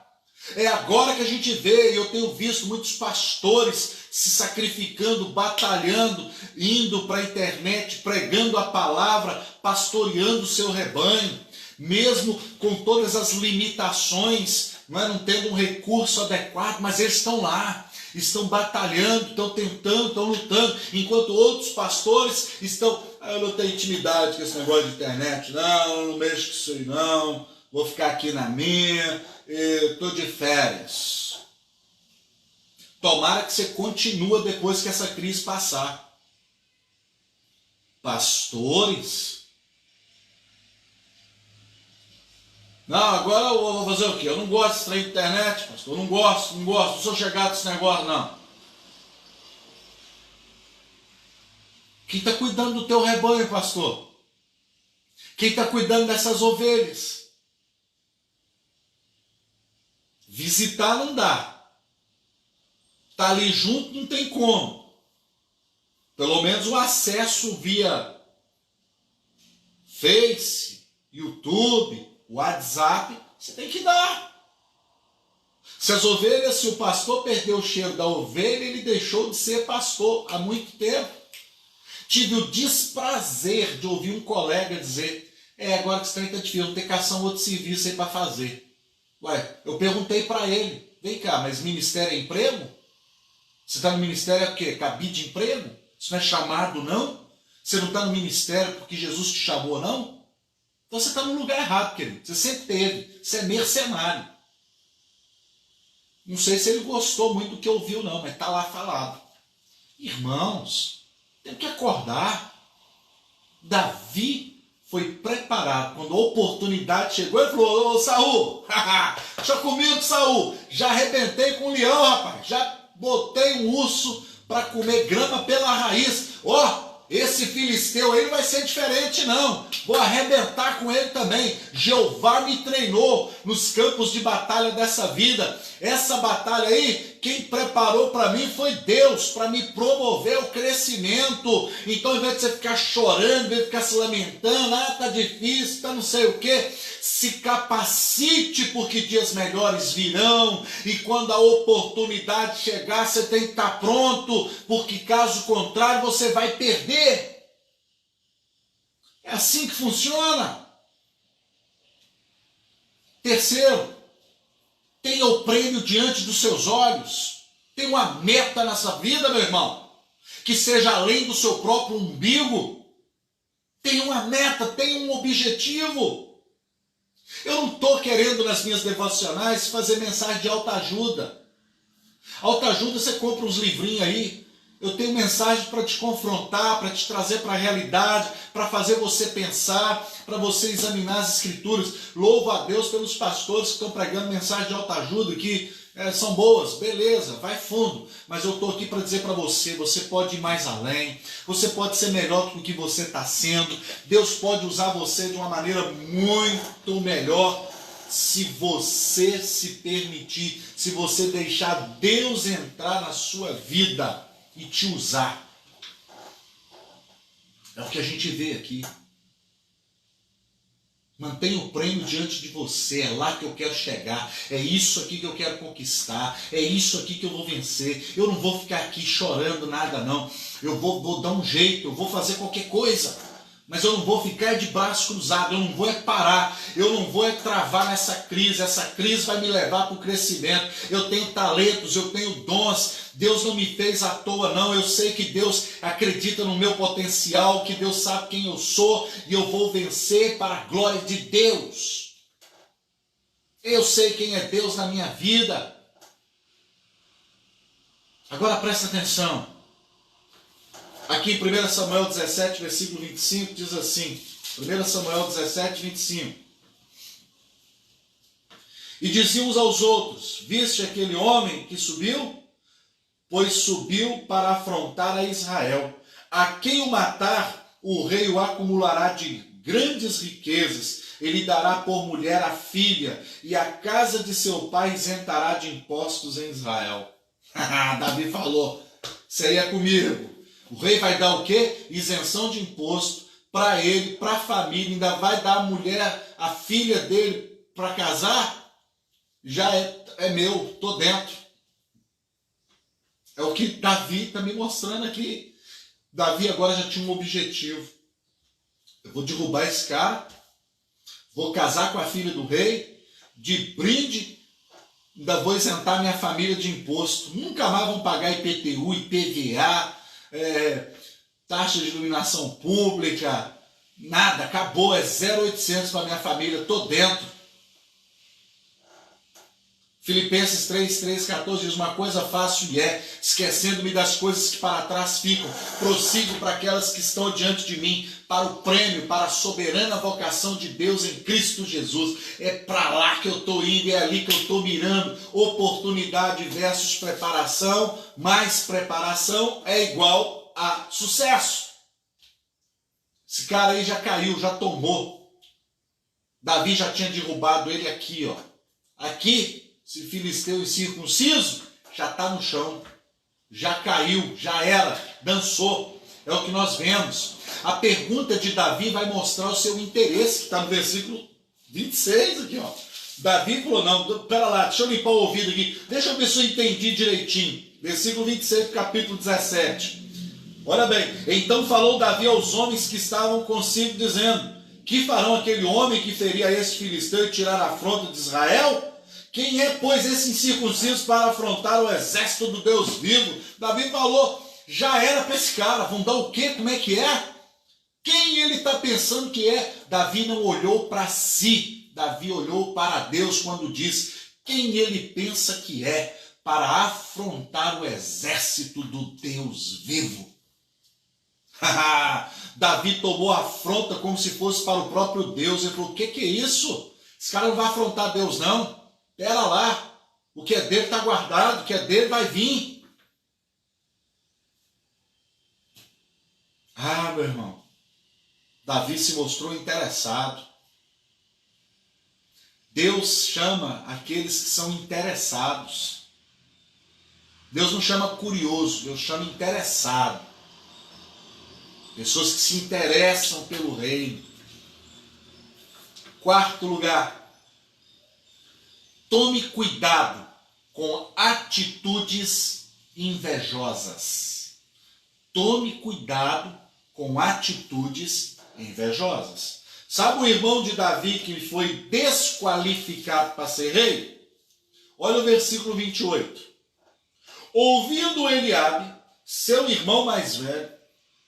É agora que a gente vê, e eu tenho visto muitos pastores se sacrificando, batalhando, indo para a internet, pregando a palavra, pastoreando o seu rebanho, mesmo com todas as limitações, não tendo um recurso adequado, mas eles estão lá, estão batalhando, estão tentando, estão lutando, enquanto outros pastores estão: eu não tenho intimidade com esse negócio de internet, não mexo com isso aí não, vou ficar aqui na minha, estou de férias. Tomara que você continue depois que essa crise passar. Pastores Não, agora eu vou fazer o quê? Eu não gosto desse trem de internet, pastor. Eu não gosto, não sou chegado desse negócio, não. Quem está cuidando do teu rebanho, pastor? Quem está cuidando dessas ovelhas? Visitar não dá. Tá ali junto não tem como. Pelo menos o acesso via Face, YouTube, WhatsApp, você tem que dar. Se as ovelhas, se o pastor perdeu o cheiro da ovelha, ele deixou de ser pastor há muito tempo. Tive o desprazer de ouvir um colega dizer, agora que você está difícil, vou ter que caçar um outro serviço aí para fazer. Ué, eu perguntei para ele, vem cá, mas ministério é emprego? Você está no ministério é o quê? Cabide de emprego? Isso não é chamado, não? Você não está no ministério porque Jesus te chamou, não? Então você está no lugar errado, querido. Você sempre teve. Você é mercenário. Não sei se ele gostou muito do que ouviu, não, mas está lá falado. Irmãos, tem que acordar. Davi foi preparado. Quando a oportunidade chegou, ele falou, ô Saul, deixa comigo, Saul. Já arrebentei com o leão, rapaz. Já botei um urso para comer grama pela raiz. Esse filisteu aí não vai ser diferente, não. Vou arrebentar com ele também. Jeová me treinou nos campos de batalha dessa vida. Essa batalha aí, quem preparou para mim foi Deus, para me promover o crescimento. Então, ao invés de você ficar chorando, ao invés de ficar se lamentando, tá difícil, tá não sei o quê, se capacite, porque dias melhores virão. E quando a oportunidade chegar, você tem que estar pronto, porque caso contrário, você vai perder. É assim que funciona. Terceiro, tenha o prêmio diante dos seus olhos. Tenha uma meta nessa vida, meu irmão, que seja além do seu próprio umbigo. Tenha uma meta, tenha um objetivo. Eu não estou querendo nas minhas devocionais fazer mensagem de autoajuda. Autoajuda, você compra uns livrinhos aí. Eu tenho mensagem para te confrontar, para te trazer para a realidade, para fazer você pensar, para você examinar as escrituras. Louvo a Deus pelos pastores que estão pregando mensagem de autoajuda, que são boas, beleza, vai fundo. Mas eu estou aqui para dizer para você, você pode ir mais além, você pode ser melhor do que você está sendo. Deus pode usar você de uma maneira muito melhor, se você se permitir, se você deixar Deus entrar na sua vida e te usar. É o que a gente vê aqui. Mantenha o prêmio diante de você. É lá que eu quero chegar. É isso aqui que eu quero conquistar. É isso aqui que eu vou vencer. Eu não vou ficar aqui chorando nada, não. Eu vou dar um jeito. Eu vou fazer qualquer coisa. Mas eu não vou ficar de braço cruzado, eu não vou parar, eu não vou travar nessa crise. Essa crise vai me levar para o crescimento. Eu tenho talentos, eu tenho dons. Deus não me fez à toa, não. Eu sei que Deus acredita no meu potencial, que Deus sabe quem eu sou, e eu vou vencer para a glória de Deus. Eu sei quem é Deus na minha vida. Agora presta atenção. Aqui em 1 Samuel 17, versículo 25, diz assim, 1 Samuel 17, 25. E diziam uns aos outros, viste aquele homem que subiu? Pois subiu para afrontar a Israel. A quem o matar, o rei o acumulará de grandes riquezas. Ele dará por mulher a filha, e a casa de seu pai isentará de impostos em Israel. Davi falou, isso aí é comigo. O rei vai dar o quê? Isenção de imposto para ele, para a família. Ainda vai dar a mulher, a filha dele para casar. Já é meu, estou dentro. É o que Davi está me mostrando aqui. Davi agora já tinha um objetivo. Eu vou derrubar esse cara, vou casar com a filha do rei, de brinde, ainda vou isentar minha família de imposto. Nunca mais vão pagar IPTU, IPVA, taxa de iluminação pública, nada, acabou, é 0,800 para minha família, estou dentro. Filipenses 3:14 diz: uma coisa faço e é, esquecendo-me das coisas que para trás ficam, prossigo para aquelas que estão diante de mim, para o prêmio, para a soberana vocação de Deus em Cristo Jesus. É para lá que eu estou indo, é ali que eu estou mirando. Oportunidade versus preparação, mais preparação é igual a sucesso. Esse cara aí já caiu, já tomou. Davi já tinha derrubado ele aqui, ó. Aqui, esse filisteu incircunciso já está no chão, já caiu, já era, dançou. É o que nós vemos. A pergunta de Davi vai mostrar o seu interesse, que está no versículo 26 aqui, ó. Davi falou: não, pera lá, deixa eu limpar o ouvido aqui, deixa eu ver se eu entendi direitinho. Versículo 26 do capítulo 17. Olha bem, então falou Davi aos homens que estavam consigo, dizendo: que farão aquele homem que feria esse filisteu e tirar a afronta de Israel? Quem é, pois, esse incircunciso para afrontar o exército do Deus vivo? Davi falou: já era para esse cara, vão dar o quê? Como é que é? Quem ele está pensando que é? Davi não olhou para si, Davi olhou para Deus quando diz: quem ele pensa que é para afrontar o exército do Deus vivo? Davi tomou a afronta como se fosse para o próprio Deus. Ele falou: o que é isso? Esse cara não vai afrontar Deus, não. Pera lá, o que é dele está guardado, o que é dele vai vir. Meu irmão, Davi se mostrou interessado. Deus chama aqueles que são interessados. Deus não chama curioso, Deus chama interessado. Pessoas que se interessam pelo reino. Quarto lugar, tome cuidado com atitudes invejosas. Tome cuidado com atitudes invejosas. Sabe o irmão de Davi que foi desqualificado para ser rei? Olha o versículo 28. Ouvindo Eliabe, seu irmão mais velho,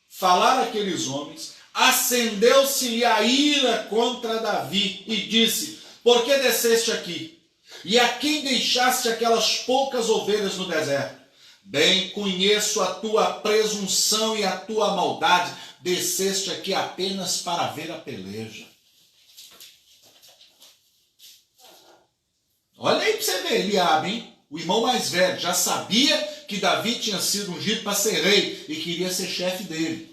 falar aqueles homens, acendeu-se-lhe a ira contra Davi e disse: por que desceste aqui? E a quem deixaste aquelas poucas ovelhas no deserto? Bem conheço a tua presunção e a tua maldade. Desceste aqui apenas para ver a peleja. Olha aí para você ver, Eliabe, hein? O irmão mais velho já sabia que Davi tinha sido ungido para ser rei e queria ser chefe dele.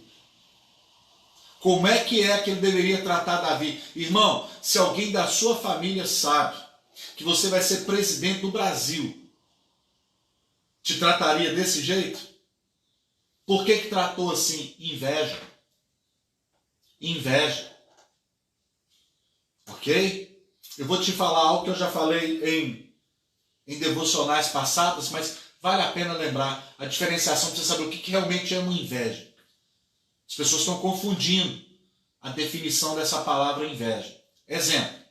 Como é que ele deveria tratar Davi? Irmão, se alguém da sua família sabe que você vai ser presidente do Brasil, te trataria desse jeito? Por que tratou assim? Inveja. Inveja. Ok? Eu vou te falar algo que eu já falei em devocionais passadas, mas vale a pena lembrar a diferenciação para você saber o que realmente é uma inveja. As pessoas estão confundindo a definição dessa palavra inveja. Exemplo.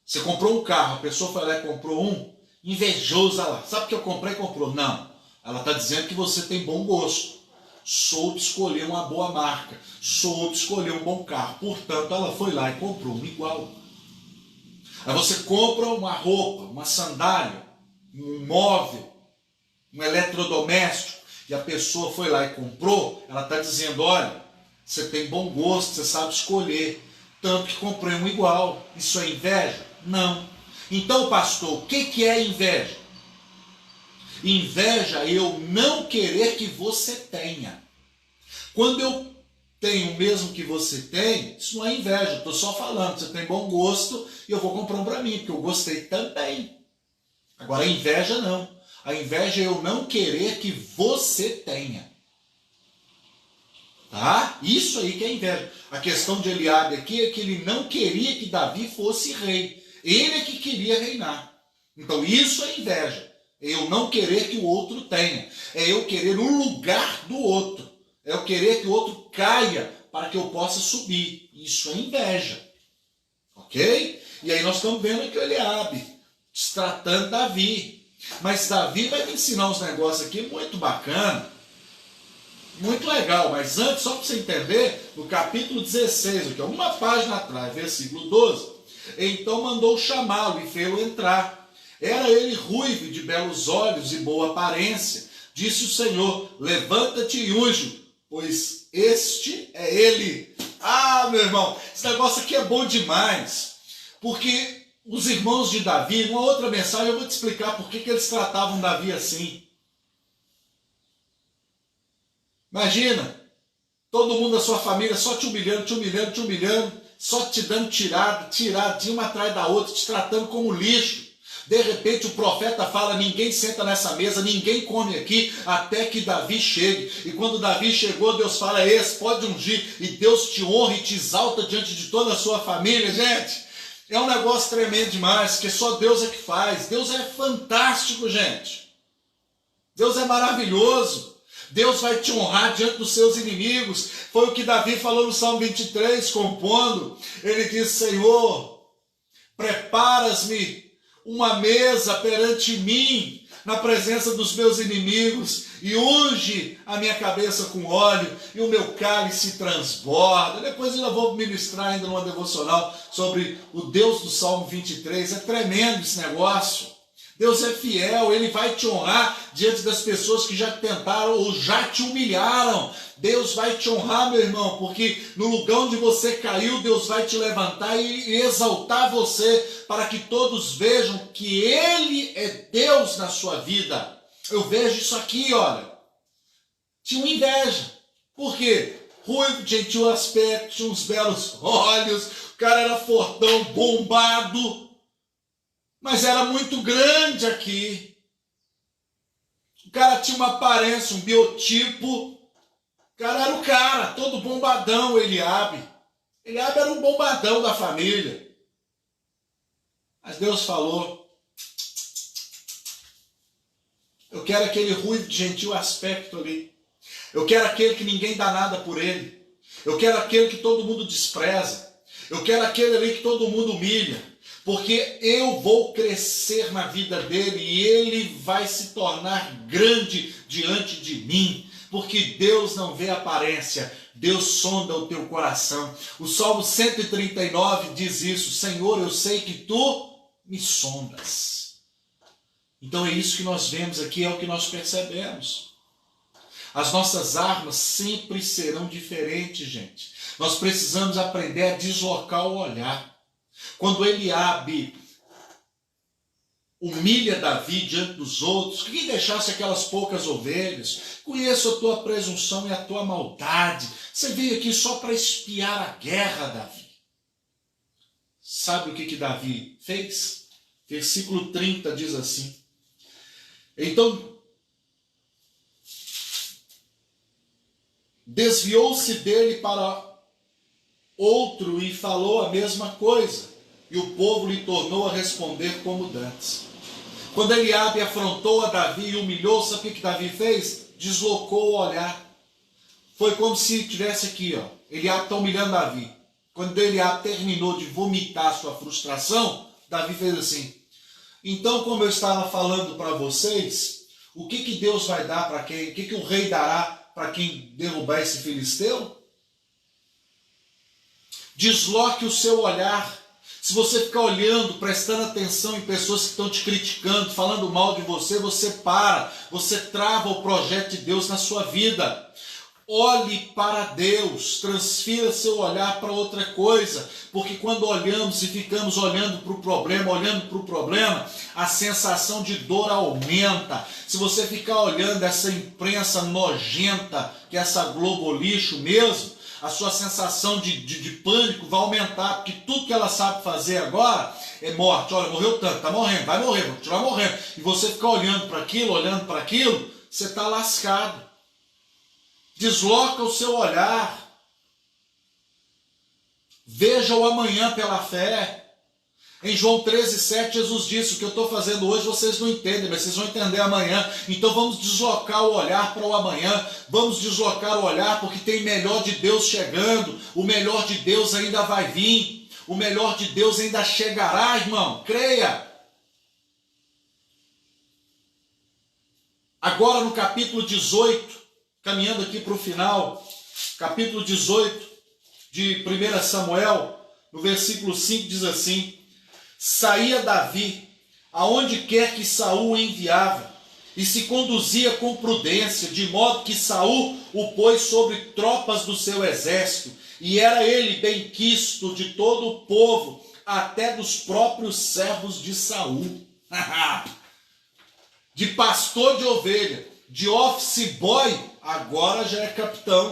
Você comprou um carro, a pessoa foi lá e comprou um, invejosa lá. Sabe o que eu comprei? Comprou. Não. Ela está dizendo que você tem bom gosto. Soube escolher uma boa marca. Soube escolher um bom carro. Portanto, ela foi lá e comprou um igual. Aí você compra uma roupa, uma sandália, um móvel, um eletrodoméstico, e a pessoa foi lá e comprou, ela está dizendo: olha, você tem bom gosto, você sabe escolher, tanto que comprei um igual. Isso é inveja? Não. Então, pastor, o que é inveja? Inveja é eu não querer que você tenha. Quando eu tenho o mesmo que você tem, isso não é inveja, eu estou só falando, você tem bom gosto e eu vou comprar um para mim, porque eu gostei também. Agora, a inveja não. A inveja é eu não querer que você tenha. Tá? Isso aí que é inveja. A questão de Eliabe aqui é que ele não queria que Davi fosse rei. Ele é que queria reinar. Então isso é inveja. É eu não querer que o outro tenha. É eu querer o lugar do outro. É eu querer que o outro caia para que eu possa subir. Isso é inveja. Ok? E aí nós estamos vendo aqui o Eliabe tratando Davi. Mas Davi vai me ensinar uns negócios aqui muito bacana. Muito legal, mas antes, só para você entender, no capítulo 16, aqui, uma página atrás, versículo 12, então mandou chamá-lo e fê-lo entrar. Era ele ruivo, de belos olhos e boa aparência. Disse o Senhor: levanta-te e unge, pois este é ele. Ah, meu irmão, esse negócio aqui é bom demais, porque os irmãos de Davi, numa outra mensagem eu vou te explicar por que eles tratavam Davi assim. Imagina, todo mundo da sua família só te humilhando, só te dando tiradinha uma atrás da outra, te tratando como lixo. De repente o profeta fala: ninguém senta nessa mesa, ninguém come aqui, até que Davi chegue. E quando Davi chegou, Deus fala: esse pode ungir, e Deus te honra e te exalta diante de toda a sua família. Gente, é um negócio tremendo demais, que só Deus é que faz. Deus é fantástico, gente. Deus é maravilhoso. Deus vai te honrar diante dos seus inimigos. Foi o que Davi falou no Salmo 23, compondo. Ele diz: Senhor, preparas-me uma mesa perante mim, na presença dos meus inimigos, e unge a minha cabeça com óleo, e o meu cálice transborda. Depois eu vou ministrar ainda numa devocional sobre o Deus do Salmo 23. É tremendo esse negócio. Deus é fiel, Ele vai te honrar diante das pessoas que já tentaram ou já te humilharam. Deus vai te honrar, meu irmão, porque no lugar onde você caiu, Deus vai te levantar e exaltar você, para que todos vejam que Ele é Deus na sua vida. Eu vejo isso aqui, olha. Tinha inveja. Por quê? Ruivo, gentil aspecto, tinha uns belos olhos, o cara era fortão, bombado, mas era muito grande aqui. O cara tinha uma aparência, um biotipo. O cara era o cara, todo bombadão, Eliabe. Eliabe era um bombadão da família. Mas Deus falou: eu quero aquele ruivo de gentil aspecto ali. Eu quero aquele que ninguém dá nada por ele. Eu quero aquele que todo mundo despreza. Eu quero aquele ali que todo mundo humilha. Porque eu vou crescer na vida dele e ele vai se tornar grande diante de mim. Porque Deus não vê aparência, Deus sonda o teu coração. O Salmo 139 diz isso: Senhor, eu sei que tu me sondas. Então é isso que nós vemos aqui, é o que nós percebemos. As nossas armas sempre serão diferentes, gente. Nós precisamos aprender a deslocar o olhar. Quando Eliabe humilha Davi diante dos outros, que deixasse aquelas poucas ovelhas, conheço a tua presunção e a tua maldade. Você veio aqui só para espiar a guerra, Davi. Sabe o que Davi fez? Versículo 30 diz assim: então desviou-se dele para outro e falou a mesma coisa, e o povo lhe tornou a responder como dantes. Quando Eliabe afrontou a Davi e humilhou, sabe o que Davi fez? Deslocou o olhar. Foi como se tivesse aqui, ó, Eliabe está humilhando Davi. Quando Eliabe terminou de vomitar sua frustração, Davi fez assim: então, como eu estava falando para vocês, o que Deus vai dar para quem? O que o rei dará para quem derrubar esse filisteu? Desloque o seu olhar. Se você ficar olhando, prestando atenção em pessoas que estão te criticando, falando mal de você, você para, você trava o projeto de Deus na sua vida. Olhe para Deus, transfira seu olhar para outra coisa, porque quando olhamos e ficamos olhando para o problema, a sensação de dor aumenta. Se você ficar olhando essa imprensa nojenta, que é essa Globo lixo mesmo, a sua sensação de pânico vai aumentar, porque tudo que ela sabe fazer agora é morte. Olha, morreu tanto, está morrendo, vai morrer, vai continuar morrendo. E você ficar olhando para aquilo, você está lascado. Desloca o seu olhar. Veja o amanhã pela fé. Em João 13:7, Jesus disse: o que eu estou fazendo hoje vocês não entendem, mas vocês vão entender amanhã. Então vamos deslocar o olhar para o amanhã. Vamos deslocar o olhar, porque tem melhor de Deus chegando. O melhor de Deus ainda vai vir. O melhor de Deus ainda chegará, irmão. Creia. Agora no capítulo 18, caminhando aqui para o final, capítulo 18 de 1 Samuel, no versículo 5 diz assim: saía Davi aonde quer que Saul o enviava, e se conduzia com prudência, de modo que Saul o pôs sobre tropas do seu exército, e era ele benquisto de todo o povo, até dos próprios servos de Saul. De pastor de ovelha, de office boy, agora já é capitão.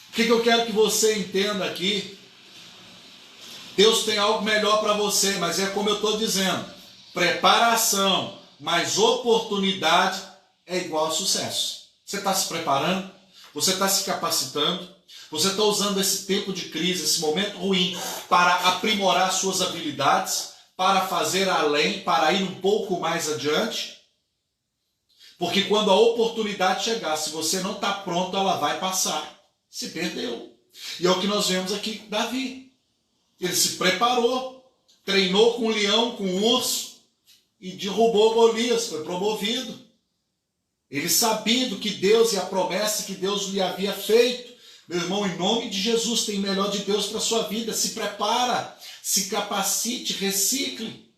O que eu quero que você entenda aqui? Deus tem algo melhor para você, mas é como eu estou dizendo, preparação mais oportunidade é igual a sucesso. Você está se preparando? Você está se capacitando? Você está usando esse tempo de crise, esse momento ruim, para aprimorar suas habilidades, para fazer além, para ir um pouco mais adiante? Porque quando a oportunidade chegar, se você não está pronto, ela vai passar. Se perdeu. E é o que nós vemos aqui com Davi. Ele se preparou, treinou com o leão, com o urso, e derrubou Golias, foi promovido. Ele sabia do que Deus e a promessa que Deus lhe havia feito. Meu irmão, em nome de Jesus, tem o melhor de Deus para a sua vida. Se prepara, se capacite, recicle.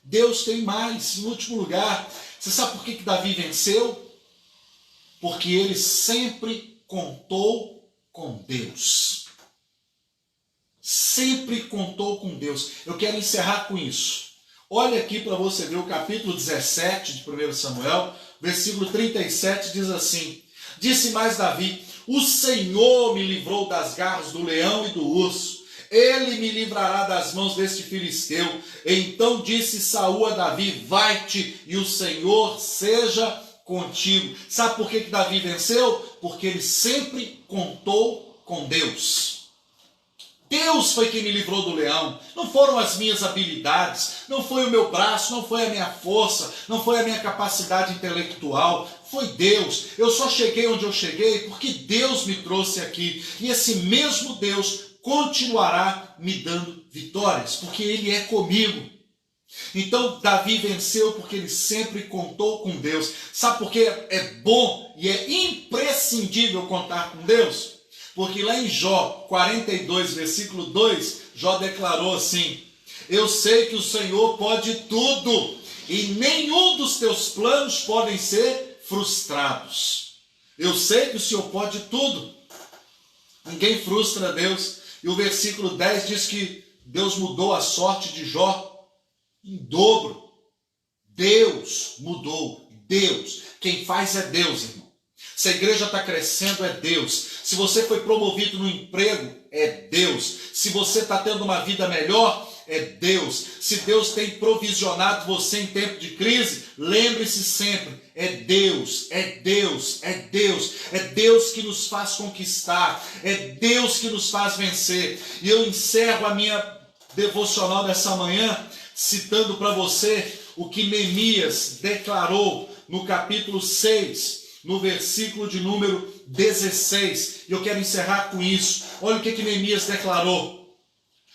Deus tem mais. Em último lugar, você sabe por que Davi venceu? Porque ele sempre contou com Deus. Sempre contou com Deus. Eu quero encerrar com isso. Olha aqui para você ver o capítulo 17 de 1 Samuel, versículo 37, diz assim: disse mais Davi: o Senhor me livrou das garras do leão e do urso, ele me livrará das mãos deste filisteu. Então disse Saul a Davi: vai-te e o Senhor seja contigo. Sabe por que Davi venceu? Porque ele sempre contou com Deus. Deus foi quem me livrou do leão, não foram as minhas habilidades, não foi o meu braço, não foi a minha força, não foi a minha capacidade intelectual, foi Deus. Eu só cheguei onde eu cheguei porque Deus me trouxe aqui, e esse mesmo Deus continuará me dando vitórias, porque Ele é comigo. Então Davi venceu porque ele sempre contou com Deus. Sabe por que é bom e é imprescindível contar com Deus? Porque lá em Jó 42, versículo 2, Jó declarou assim: eu sei que o Senhor pode tudo, e nenhum dos teus planos podem ser frustrados. Eu sei que o Senhor pode tudo. Ninguém frustra Deus. E o versículo 10 diz que Deus mudou a sorte de Jó em dobro. Deus mudou. Deus. Quem faz é Deus, irmão. Se a igreja está crescendo, é Deus. Se você foi promovido no emprego, é Deus. Se você está tendo uma vida melhor, é Deus. Se Deus tem provisionado você em tempo de crise, lembre-se sempre, é Deus, é Deus, é Deus. É Deus que nos faz conquistar, é Deus que nos faz vencer. E eu encerro a minha devocional dessa manhã citando para você o que Neemias declarou no capítulo 6, no versículo de número 16. E eu quero encerrar com isso. Olha o que Neemias declarou.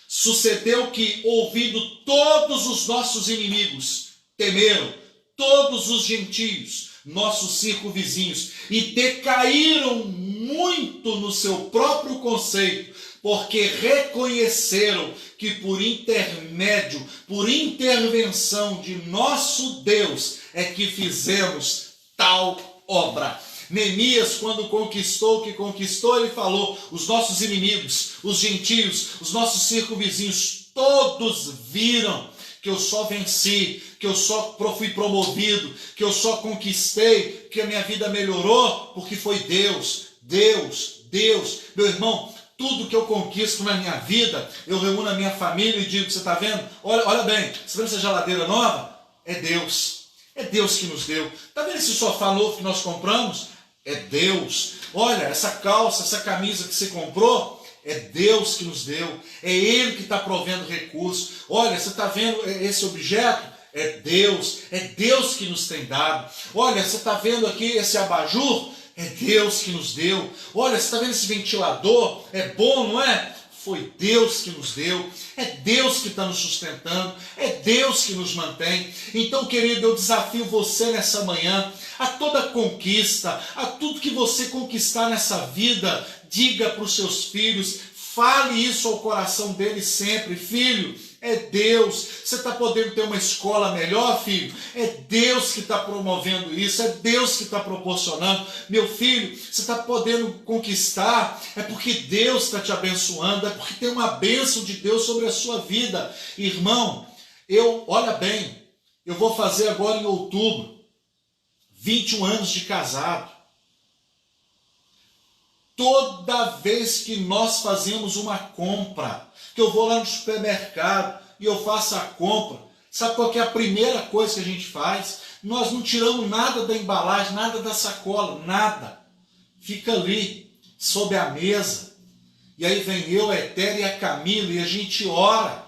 Sucedeu que, ouvindo todos os nossos inimigos, temeram todos os gentios, nossos circunvizinhos, e decaíram muito no seu próprio conceito, porque reconheceram que por intermédio, por intervenção de nosso Deus, é que fizemos tal obra. Neemias, quando conquistou o que conquistou, ele falou: os nossos inimigos, os gentios, os nossos circunvizinhos, todos viram que eu só venci, que eu só fui promovido, que eu só conquistei, que a minha vida melhorou, porque foi Deus, Deus, Deus. Meu irmão, tudo que eu conquisto na minha vida, eu reúno a minha família e digo: você está vendo? Olha bem, você vendo essa geladeira nova? É Deus. É Deus que nos deu. Está vendo esse sofá novo que nós compramos? É Deus. Olha, essa calça, essa camisa que você comprou, é Deus que nos deu. É Ele que está provendo recursos. Olha, você está vendo esse objeto? É Deus que nos tem dado. Olha, você está vendo aqui esse abajur? É Deus que nos deu. Olha, você está vendo esse ventilador? É bom, não é? Foi Deus que nos deu, é Deus que está nos sustentando, é Deus que nos mantém. Então, querido, eu desafio você nessa manhã, a toda conquista, a tudo que você conquistar nessa vida, diga para os seus filhos, fale isso ao coração deles sempre: filho, É Deus. Você está podendo ter uma escola melhor, filho? É Deus que está promovendo isso, é Deus que está proporcionando. Meu filho, você está podendo conquistar, é porque Deus está te abençoando, é porque tem uma bênção de Deus sobre a sua vida. Irmão, olha bem, eu vou fazer agora em outubro 21 anos de casado. Toda vez que nós fazemos uma compra, que eu vou lá no supermercado e eu faço a compra, sabe qual que é a primeira coisa que a gente faz? Nós não tiramos nada da embalagem, nada da sacola, nada. Fica ali, sob a mesa. E aí vem eu, a Etéria e a Camila, e a gente ora.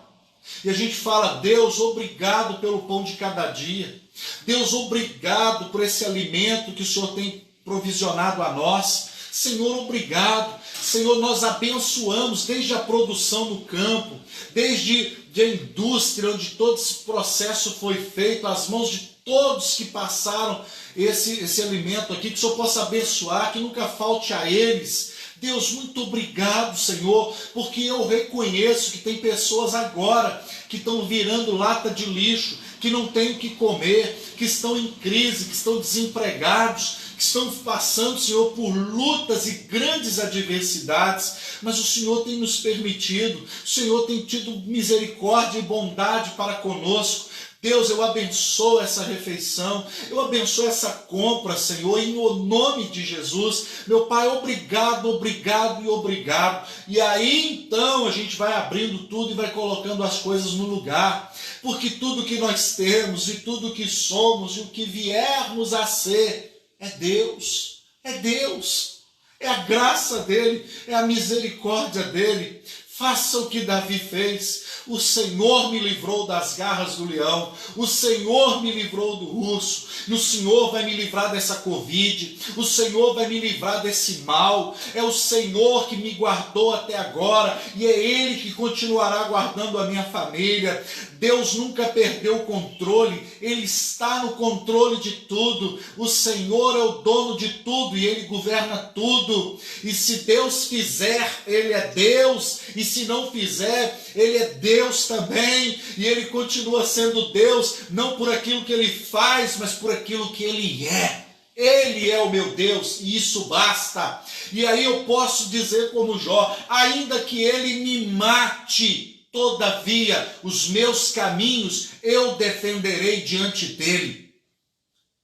E a gente fala: Deus, obrigado pelo pão de cada dia. Deus, obrigado por esse alimento que o Senhor tem provisionado a nós. Senhor, obrigado. Senhor, nós abençoamos desde a produção no campo, desde a indústria onde todo esse processo foi feito, as mãos de todos que passaram esse alimento aqui, que o Senhor possa abençoar, que nunca falte a eles. Deus, muito obrigado, Senhor, porque eu reconheço que tem pessoas agora que estão virando lata de lixo, que não têm o que comer, que estão em crise, que estão desempregados, que estão passando, Senhor, por lutas e grandes adversidades, mas o Senhor tem nos permitido, o Senhor tem tido misericórdia e bondade para conosco. Deus, eu abençoo essa refeição, eu abençoo essa compra, Senhor, em nome de Jesus. Meu Pai, obrigado, obrigado e obrigado. E aí então a gente vai abrindo tudo e vai colocando as coisas no lugar, porque tudo que nós temos e tudo que somos e o que viermos a ser é Deus, é Deus, é a graça dele, é a misericórdia dele. Faça o que Davi fez. O Senhor me livrou das garras do leão, o Senhor me livrou do urso, e o Senhor vai me livrar dessa Covid, o Senhor vai me livrar desse mal. É o Senhor que me guardou até agora, e é Ele que continuará guardando a minha família. Deus nunca perdeu o controle, Ele está no controle de tudo. O Senhor é o dono de tudo e Ele governa tudo. E se Deus fizer, Ele é Deus, e se não fizer, Ele é Deus também, e Ele continua sendo Deus, não por aquilo que Ele faz, mas por aquilo que Ele é. Ele é o meu Deus, e isso basta. E aí eu posso dizer como Jó: ainda que Ele me mate, todavia os meus caminhos eu defenderei diante dele.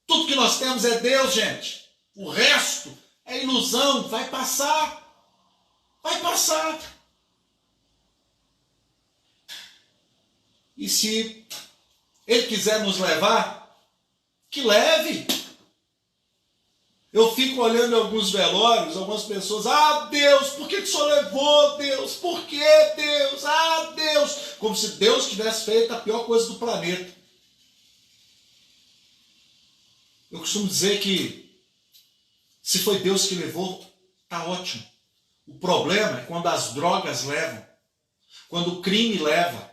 Tudo que nós temos é Deus, gente. O resto é ilusão, vai passar. Vai passar. E se Ele quiser nos levar, que leve. Eu fico olhando alguns velórios, algumas pessoas: ah, Deus, por que o Senhor levou, Deus? Por que, Deus? Ah, Deus. Como se Deus tivesse feito a pior coisa do planeta. Eu costumo dizer que se foi Deus que levou, está ótimo. O problema é quando as drogas levam, quando o crime leva,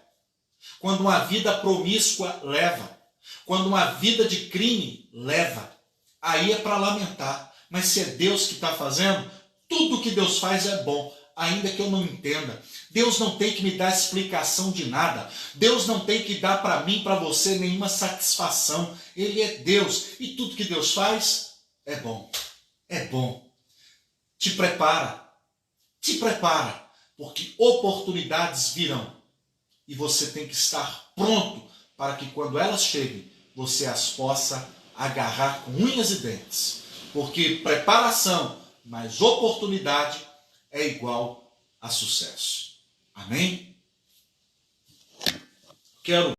quando uma vida promíscua leva, quando uma vida de crime leva. Aí é para lamentar. Mas se é Deus que está fazendo, tudo que Deus faz é bom, ainda que eu não entenda. Deus não tem que me dar explicação de nada. Deus não tem que dar para mim, para você, nenhuma satisfação. Ele é Deus. E tudo que Deus faz é bom. É bom. Te prepara. Te prepara. Porque oportunidades virão. E você tem que estar pronto para que quando elas cheguem, você as possa agarrar com unhas e dentes. Porque preparação mais oportunidade é igual a sucesso. Amém? Quero